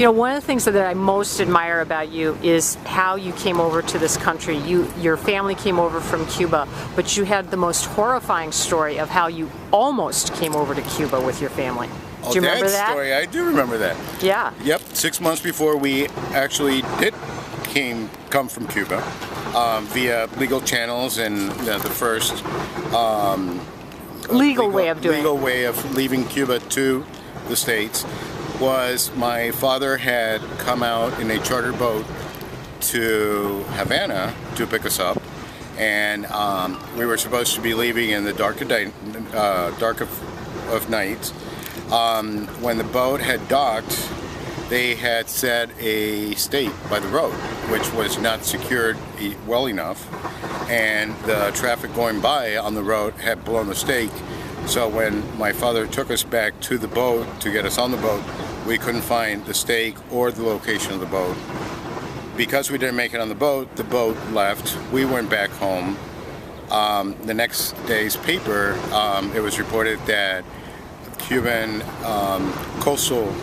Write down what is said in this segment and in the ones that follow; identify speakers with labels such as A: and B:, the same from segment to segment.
A: You know, one of the things that I most admire about you is how you came over to this country. Your family came over from Cuba, but you had the most horrifying story of how you almost came over to Cuba with your family. Do you remember that
B: story? I do remember that.
A: Yeah.
B: Yep. 6 months before we actually did come from Cuba via legal channels and the first
A: legal way of
B: leaving Cuba to the States was my father had come out in a charter boat to Havana to pick us up, and we were supposed to be leaving in the dark of night. When the boat had docked, they had set a stake by the road, which was not secured well enough, and the traffic going by on the road had blown the stake. So when my father took us back to the boat to get us on the boat, we couldn't find the stake or the location of the boat. Because we didn't make it on the boat left. We went back home. The next day's paper, it was reported that Cuban coastal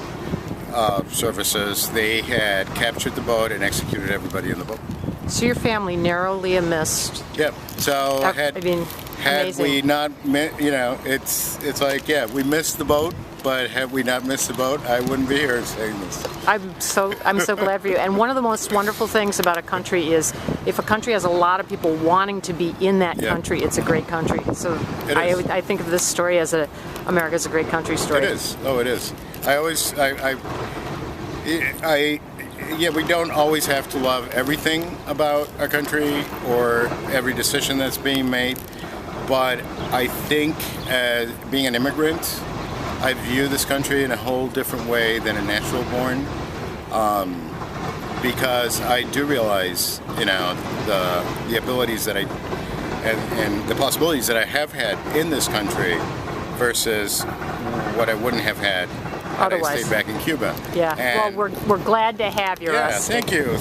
B: services, they had captured the boat and executed everybody in the boat.
A: So your family narrowly missed.
B: Yep. So had we not, it's like, yeah, we missed the boat, but had we not missed the boat, I wouldn't be here saying this. I'm
A: so glad for you. And one of the most wonderful things about a country is if a country has a lot of people wanting to be in that country, it's a great country. So I think of this story as America's a great country story.
B: It is. Oh, it is. We don't always have to love everything about a country or every decision that's being made, but I think as being an immigrant, I view this country in a whole different way than a natural born, because I do realize, the abilities that and the possibilities that I have had in this country versus what I wouldn't have had had I stayed back in Cuba.
A: Yeah. Well, we're glad to have you.
B: Yeah. Thank you.